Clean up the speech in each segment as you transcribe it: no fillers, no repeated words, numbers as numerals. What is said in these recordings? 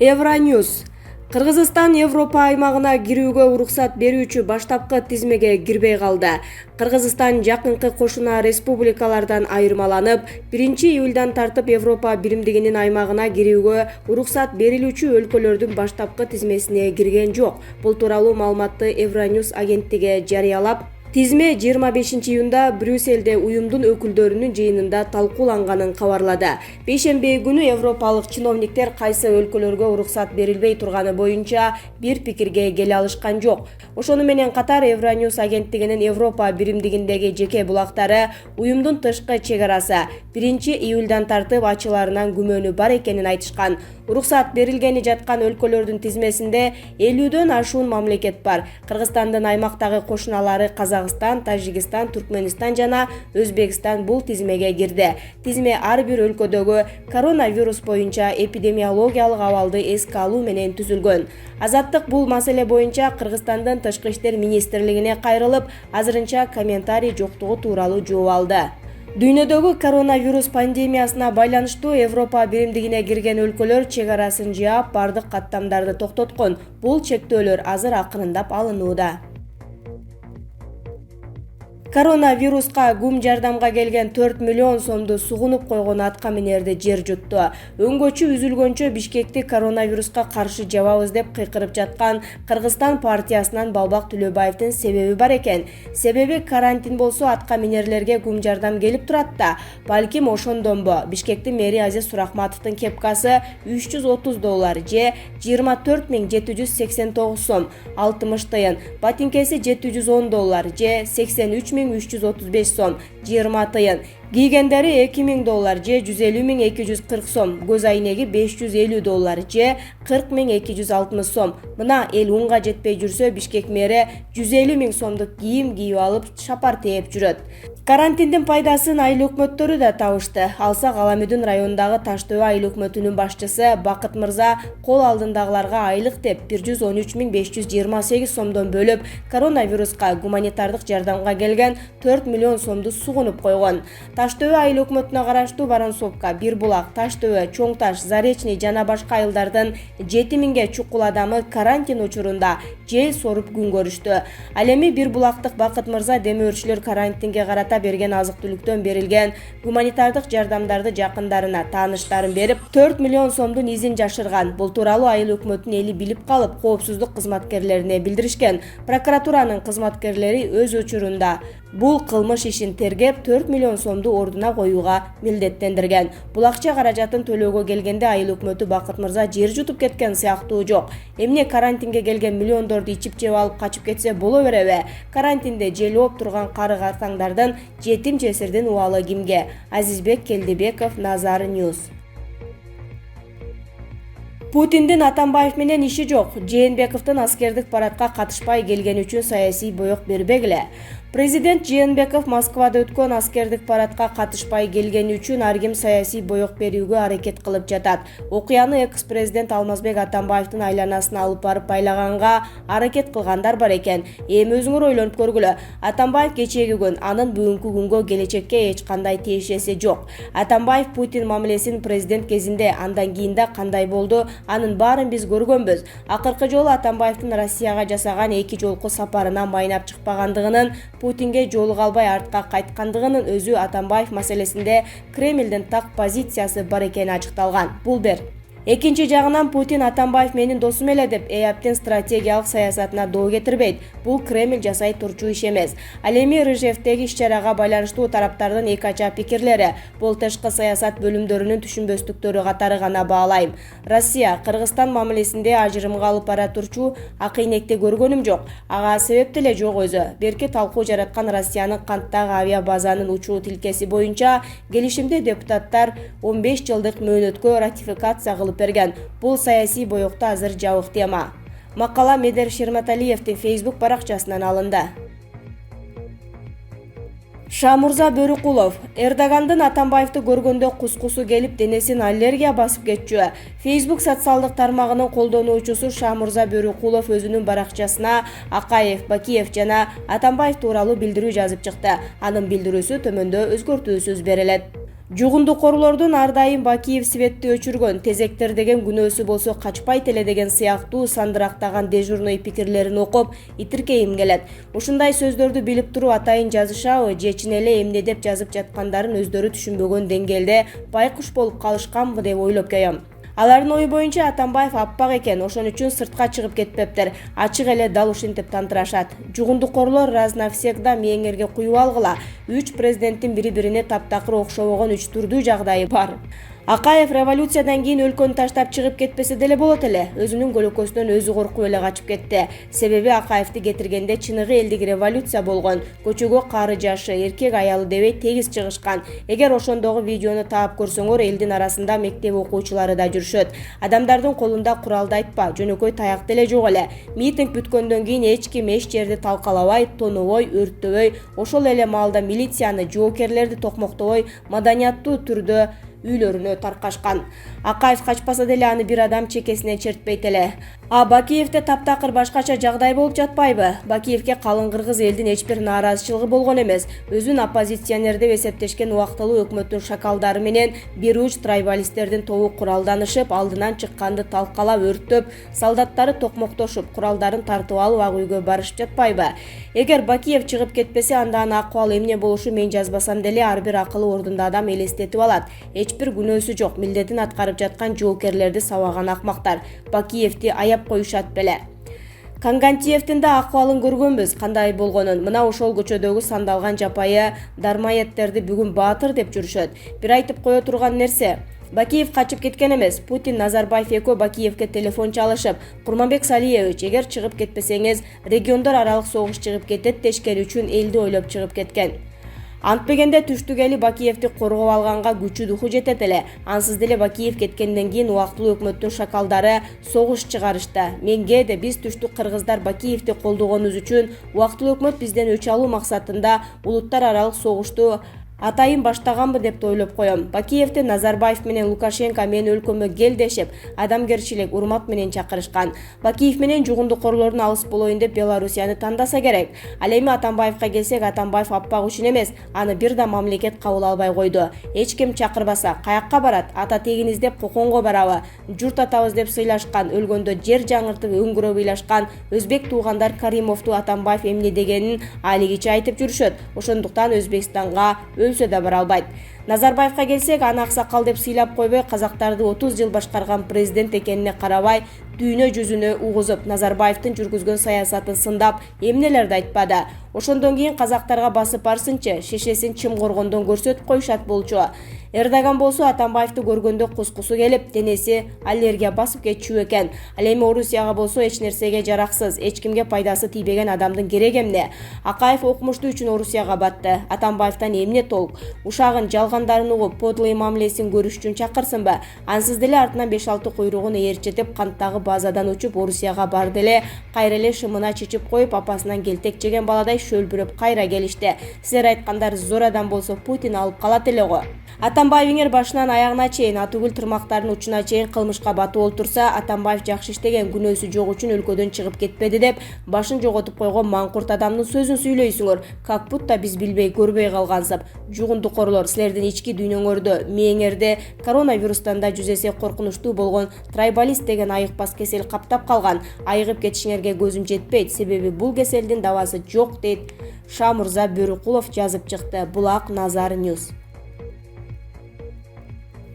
Евроньюз. Кыргызстан Европа аймагына кирүүгө уруксат берүүчү баштапкы тизмеге кирбей калды. Кыргызстан жакынкы кошуна республикалардан айырмаланып, 1-июлдан тартып Европа биримдигинин аймагына кирүүгө уруксат берилүүчү өлкөлөрдүн баштапкы тизмесине кирген жок. Бул тууралуу маалыматты Евроньюз агенттиги жарыялап, тизме 25-июнда Брюссельде уюмдун өкүлдөрүнүн жыйынында талкууланганын кабарлады. Бейшемби күнү европалык чиновниктер кайсы өлкөлөргө уруксат берилбей турганы боюнча бир пикирге келе алышкан жок. Ошону менен катар Евроньюз агенттигинин Европа биримдигиндеги жеке булактары уюмдун тышкы чек арасы 1-июлдан тартып ачыларынан күмөнү бар экенин айтышкан. Уруксат берилгени жаткан өлкөлөрдүн тизмесинде 50дөн ашуун мамлекет бар. Кыргызстандын аймактагы кошуналары Казакстан, Тажикстан, Туркменистан жана Өзбекстан бул тизмеге кирди. Тизме ар бир өлкөдөгү коронавирус боюнча эпидемиологиялык абалды эске алуу менен түзүлгөн. Азаттык бул маселе боюнча Кыргызстандын Тышкы иштер министрлигине кайрылып, азырынча комментарий жоктугу тууралуу жооп алды. Дүйнөдөгү коронавирус пандемиясына байланыштуу Европа биримдигине кирген өлкөлөр чек арасын жаап, бардык каттамдарды токтоткон. Бул чектөөлөр азыр акырындап алынууда. Коронавируска гум жардамга келген 4 миллион сомду сугунуп койгон атка минерди жер жутту. Өңгөчү үзүлгөнчө Бишкекти коронавируска каршы жабабыз деп кыйкырып жаткан Кыргызстан партиясынан Балбак Төлөбаевдин себеби бар экен. Себеби карантин болсо атка минерлерге гум жардам келип турат да. Балким ошондонбу. Бишкектин мэри Азиз Сурахматовдун кепкасы $330 же 24.789 сом 60 тыйын, ботинкеси $710 же 83.335 сом 20 тыйын, кийгендери $2000 же 150.240 сом, көз айнеги $550 же 40.260 сом. Мына эл унга жетпей жүрсө, Бишкек мэри 150.000 сомдук кийим кийип алып шапар тээп жүрөт. Карантиндин пайдасын айыл өкмөттөрү да табышты. Алсак Аламүдүн районундагы Таштөө айыл өкмөтүнүн башчысы Бакыт мырза кол алдындагыларга айлык деп 113.528 сомдон бөлүп, коронавируска гуманитардык жардамга келген 4 миллион сомду сугунуп койгон. Таштөө айыл өкмөтүнө караштуу Барансовка, Бир булак, Таштөө, Чоң Таш, Заречный жана башка айылдардын 7000ге чукул адамы карантин учурунда жей соруп күн көрүштү. Ал эми Бир булактык Бакыт мырза демөөрчүлөр карантинге карата берген азык-түлүктөн берилген гуманитардык жардамдарды жакындарына, тааныштарын берип, 4 миллион сомдун изин жашырган. Бул тууралуу айыл өкмөтүнүн эли билип калып, коопсуздук кызматкерлерине билдиришкен. Прокуратуранын кызматкерлери өз учурунда бул кылмыш ишин тергеп, 4 миллион сомду ордуна коюуга милдеттендирген. Бул акча каражатын төлөөгө келгенде айыл өкмөтү Бакыт мырза жер жутуп кеткен сыяктуу жок. Эмне карантинге келген миллиондорду ичип жеп алып качып кетсе боло береби? Карантинде желоп турган кары-картаңдардын жетим-жесирдин убалы кимге? Азизбек Келдибеков, Назар Ньюс. Путиндин Атамбаев менен иши жок. Жээнбековдун аскердик парадка катышпай келгени үчүн саясий боек бербегиле. Президент Жээнбеков Москвада өткөн аскердик парадка катышпай келгени үчүн ар ким саясий боек берүүгө аракет кылып жатат. Окуяны экс-президент Алмазбек Атамбаевдин айланасына алып барып байлаганга аракет кылгандар бар экен. Эми өзүңөр ойлонуп көргүлө. Атамбаев кечеги күн, анын бүгүнкү күнгө, келечекке эч кандай тиешеси жок. Атамбаев Путин мамилесин президент кезинде, андан кийин да кандай болду, анын баарын биз көргөнбүз. Акыркы жолу Атамбаевдин Россияга жасаган 2 жолку сапарынан майнап чыкпагандыгынын, Путинге жолу калбай артка кайткандыгынын өзү Атамбаев маселесинде Кремлдин так позициясы бар экени ачыкталган. Бул бир. Экинчи жагынан Путин Атамбаев менин досум эле деп ЭАПтин стратегиялык саясатына доо кетирбейт. Бул Кремль жасай турчу иш эмес. Ал эми Рыжевдеги иш-чарага байланыштуу тараптардын эки ача пикирлери. Бул тышкы саясат бөлүмдөрүнүн түшүнбөстүктөрү катары гана баалайм. Россия, Кыргызстан мамилесинде ажырымга алып бара турчу акыйнекти көргөнүм жок. Ага себеп деле жок өзү. Берки талкуу жараткан Россиянын Канттагы авиа базанын учуу тилкеси боюнча келишимде депутаттар 15 жылдык мөөнөткө ратификация кылып берген. Бул саясий боекта азыр жабык тема. Макала Медер Шерматалиевдин Facebook баракчасынан алынды. Шамурза Бөрүкулов. Эрдогандын Атамбаевди көргөндө кускусу келип, денесин аллергия басып кетчү. Facebook социалдык тармагынын колдонуучусу Шамурза Бөрүкулов өзүнүн баракчасына Акаев, Бакиев жана Атамбаев тууралуу билдирүү жазып чыкты. Анын билдирүүсү төмөндө өзгөртүүсүз берилет. Жугундукорлордун ар дайым Бакиев светти өчүргөн, тезектер деген күнөөсү болсо качпайт эле деген сыяктуу сандырактаган дежурный пикирлерин окуп итиркейим келет. Ушундай сөздөрдү билип туруп атайын жазышабы же чын эле эмне деп жазып жаткандарын өздөрү түшүнбөгөн деңгээлде байкуш болуп калышканбы деп ойлоп коем. Алардын ою боюнча Атамбаев аппак экен, ошон үчүн сыртка чыгып кетпептир. Ачык эле дал ушинтип тантырашат. Жугундукорлор раз навсегда мээңерге куюп алгыла. 3 президенттин бири-бирине таптакыр окшобогон 3 турдуу жагдайы бар. Акаев революциядан кийин өлкөнү таштап чыгып кетпесе деле болот эле. Өзүнүн көлөкөсүнөн өзү коркуп эле качып кетти. Себеби Акаевди кетиргенде чыныгы элдик революция болгон. Көчөгө кары жашы, эркек аялы дебей тегиз чыгышкан. Эгер ошондогу видеону таап көрсөңөр, элдин арасында мектеп окуучулары да жүрүшөт. Адамдардын колунда куралды айтпа, жөнөкөй таяк деле жок эле. Митинг бүткөндөн кийин эч ким эч жерди талкалабай, тонобой, өрттөбөй, ошол эле маалда милицияны, жоокерлерди токмоктобой, маданияттуу түрдө үйлөрүнө таркашкан. Акаев качпаса деле аны бир адам чекесинен чертпейт эле. Бакиевде таптакыр башкача жагдай болуп жатпайбы? Бакиевге калың кыргыз элдин эч бир нааразычылыгы болгон эмес. Өзүн оппозиционер деп эсептешкен убактылуу өкмөттүн шакалдары менен бир уч трайбалисттердин тобу куралданышып, алдынан чыкканды талкалап, өрттөп, солдаттары токмоктошуп, куралдарын тартып алып ак үйгө барышып жатпайбы? Эгер Бакиев чыгып кетпесе, анда анын акыбалы эмне болушу мен жазбасам деле ар бир акылы ордунда адам элестетип алат. Эч бир күнөөсү жок, милдетин аткарып жаткан жоокерлерди сабаган акмактар. Бакиевди аяп коюшат беле. Кангантиевдин да акыбалын көргөнбүз, кандай болгонун. Мына ошол көчөдөгү сандалган жапайы дармаеттерди бүгүн баатыр деп жүрүшөт. Бир айтып кое турган нерсе, Бакиев качып кеткен эмес. Путин, Назарбаев экөө Бакиевге телефон чалышып, Курманбек Салиевич, эгер чыгып кетпесеңиз, региондор аралык согуш чыгып кетет дешкени үчүн элди ойлоп чыгып кеткен. Антпегенде түштүк эли Бакиевди коргоп алганга күчү духу жетет эле. Ансыз деле Бакиев кеткенден кийин убактылуу өкмөттүн шакалдары согуш чыгарышты. Менге де биз түштүк кыргыздар Бакиевди колдогонубуз үчүн убактылуу өкмөт бизден өч алуу максатында улуттар аралык согушту атайын баштаганбы деп ойлоп коем. Бакиевди Назарбаев менен Лукашенко мен өлкөмө кел дешип, адамгерчилик, урмат менен чакырышкан. Бакиев менен жугундукорлордун алыс болоюн деп Белоруссияны тандаса керек. Ал эми Атамбаевка келсек, Атамбаев аппак үчүн эмес, аны бир да мамлекет кабыл албай койду. Эч ким чакырбаса, каякка барат? Ата тегиниз деп Коконго барабы? Журт атабыз деп сыйлашкан, өлгөндө жер жаңыртып өңгүрө ыйлашкан өзбек туугандар Каримовду Атамбаев эмне дегенин алигиче айтып жүрүшөт. Ошондуктан Өзбекстанга өлсө да бара албайт. Назарбаевка келсек, аны аксакал деп сыйлап койбой, казактарды 30 жыл башкарган президент экенине карабай, дүйнө жүзүнө угузуп, Назарбаевдин жүргүзгөн саясатын сындап, эмнелерди айтпады. Ошондон кийин казактарга басып барсынчы, шешесин чым коргондон көрсөтүп коюшат болчу. Эрдоган болсо Атамбаевди көргөндө кускусу келип, денеси аллергия басып кетчү экен. Ал эми Орусияга болсо эч нерсеге жараксыз, эч кимге пайдасы тийбеген адамдын кереги эмне? Акаев окумуштуу үчүн Орусияга батты. Атамбаевден эмне толк? Ушагын жалгандарын угуп, подлый мамилесин көрүш үчүн чакырсынбы? Ансыз деле артынан 5-6 куйругун ээрчетип, канттагы базадан учуп Орусияга барды эле, кайра эле шымына чечип коюп, апасынан келтек жеген баладай шөлбүрөп кайра келишти. Силер айткандар зор адам болсо Путин алып калат эле го. Атамбаевиңер башынан аягына чейин, атүгүл тырмактарынын учуна чейин кылмышка батып олтурса, Атамбаев жакшы иштеген, күнөөсү жок үчүн өлкөдөн чыгып кетпеди деп башын жоготуп койгон маңкурт адамдын сөзүн сүйлөйсүңөр. Как будто биз билбей, көрбөй калгансып. Жугундукорлор, силердин ички дүйнөңөрдө, мээңерде коронавирустан да жүз эсе коркунучтуу болгон трайбалист деген айыкпас кесел каптап калган. Айыгып кетишиңерге көзүм жетпейт, себеби бул кеселдин дабасы жок дейт Шамурза Бөрүкулов жазып чыкты. Булак Назар Ньюс.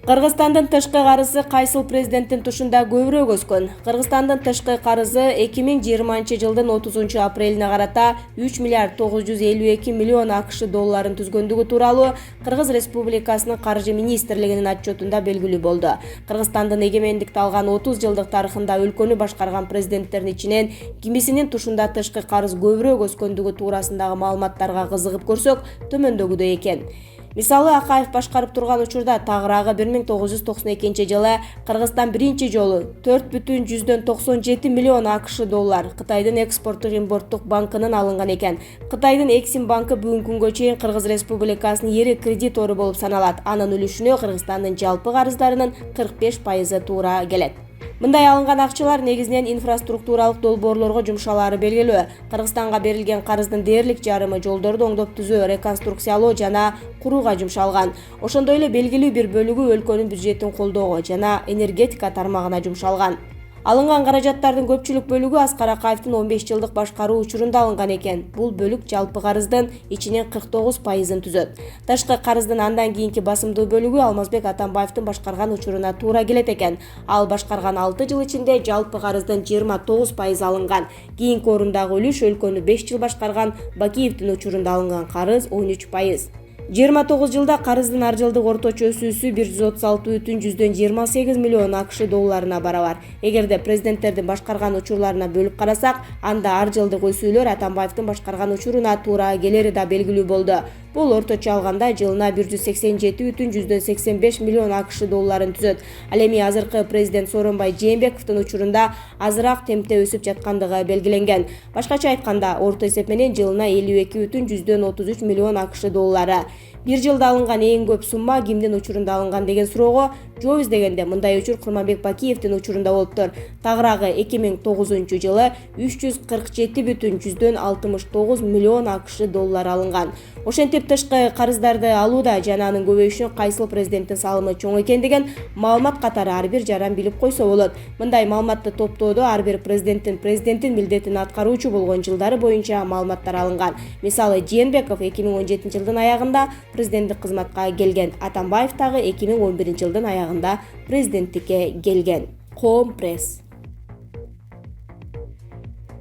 Кыргызстандын тышкы карызы кайсыл президенттин тушунда көбүрөөк өскөн? Кыргызстандын тышкы карызы 2020 жылдын 30 апрелине карата 3 миллиард 952 миллион АКШ долларын түзгөндүгү тууралуу Кыргыз Республикасынын каржы министрлигинин отчетунда белгилүү болду. Кыргызстандын эгемендикти алган 30 жылдык тарыхында өлкөнү башкарган президенттердин ичинен кимисинин тушунда тышкы карыз көбүрөөк өскөндүгү туурасындагы маалыматтарга кызыгып көрсөк, төмөндөгүдөй экен. Мисалы, Акаев башкарып турган учурда тагыраагы 1992 жылы Кыргызстан биринчи жолу 4,97 миллион АКШ доллар Кытайдын экспорттук импорттук банкынан алынган экен. Кытайдын Эксим банкы бүгүнкү күнгө чейин Кыргыз Республикасынын эри кредитору болуп саналат. Анын үлүшүнө Кыргызстандын жалпы карыздарынын 45% туура келет. Мындай алынган акчалар негизинен инфраструктуралык долбоорлорго жумшалары белгилүү. Кыргызстанга берилген карыздын дээрлик жарымы жолдорду оңдоп түзөө, реконструкциялоо жана курууга жумшалган. Ошондой эле белгилүү бир бөлүгү өлкөнүн бюджетин колдоого жана энергетика тармагына жумшалган. Алынган каражаттардын көпчүлүк бөлүгү Аскар Акаевдин 15 жылдык башкаруу учурунда алынган экен. Бул бөлүк жалпы карыздын ичинен 49%-ын түзөт. Тышкы карыздын андан кийинки басымдуу бөлүгү Алмазбек Атамбаевдин башкарган учуруна туура келет экен. Ал башкарган 6 жыл ичинде жалпы карыздын 29% алынган. Кийинки орундагы үлүш өлкөнү 5 жыл башкарган Бакиевдин учурунда алынган карыз 13%. 29 жылда карыздын ар жылдык орточо өсүүсү 136,28 миллион АКШ долларына барабар. Эгерде президенттердин башкарган учурларына бөлүп карасак, анда ар жылдык өсүүлөр Атамбаевдин башкарган учуруна туура келери да белгилүү болду. Бул орточо алганда жылына 187,85 миллион АКШ долларын түзөт. Ал эми азыркы президент Сооронбай Жээнбековдун учурунда азыраак темпте өсүп жаткандыгы белгиленген. Башкача айтканда, орто эсеп менен жылына 52,33 миллион АКШ доллары. Бир жылда алынган эң көп сумма кимдин учурунда алынган деген суроого жооп издегенде мындай учур Курманбек Бакиевдин учурунда болуптур. Тагыраагы 2009 жылы 347,69 миллион АКШ доллар алынган. Ошентип тышкы карыздарды алууда жана анын көбөйүшүн кайсыл президенттин салымы чоң экендигин маалымат катары ар бир жаран билип койсо болот. Мындай маалыматты топтоодо ар бир президенттин милдетин аткаруучу болгон жылдары боюнча маалыматтар алынган. Мисалы, Жээнбеков 2017 жылдын аягында президенттик кызматка келген, Атамбаев дагы 2011 жылдын аягында президенттикке келген. Коом пресс.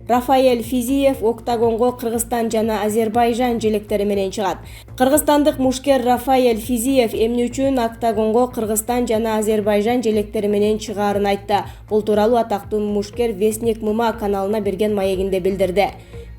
Рафаэль Физиев октагонго Кыргызстан жана Азербайжан желектери менен чыгат. Кыргызстандык мушкер Рафаэль Физиев эмне үчүн октагонго Кыргызстан жана Азербайжан желектери менен чыгаарын айтты. Бул тууралуу атактуу мушкер Вестник ММА каналына берген маегинде билдирди.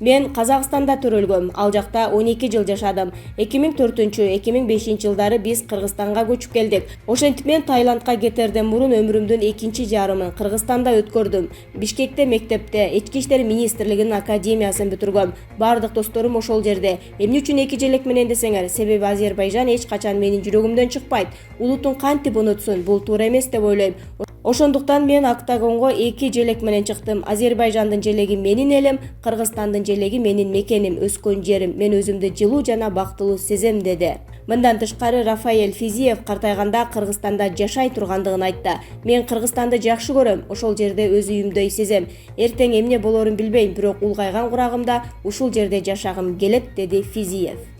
Мен Казакстанда төрөлгөм, ал жакта 12 жыл жашадым. 2004-2005 жылдары биз Кыргызстанга көчүп келдик. Ошентип мен Таиландка кетерден мурун өмүрүмдүн экинчи жарымын Кыргызстанда өткөрдүм. Бишкекте мектепте Ички иштер министрлигинин академиясын бүтүргөм. Бардык досторум ошол жерде. Эмне үчүн эки желек менен десеңер, себеби Азербайжан эч качан менин жүрөгүмдөн чыкпайт. Улутун кантип унутсун, бул туура эмес деп ойлойм. Ошондуктан мен октагонго эки желек менен чыктым. Азербайжандын желеги менин элим, Кыргызстандын желеги менин мекеним, өскөн жерим. Мен өзүмдү жылуу жана бактылуу сезем, деди. Мындан тышкары Рафаэль Физиев картайганда Кыргызстанда жашай тургандыгын айтты. Мен Кыргызстанды жакшы көрөм, ошол жерде өз үйүмдөй сезем. Эртең эмне болорун билбейм, бирок улгайган курагымда ушул жерде жашагым келет, деди Физиев.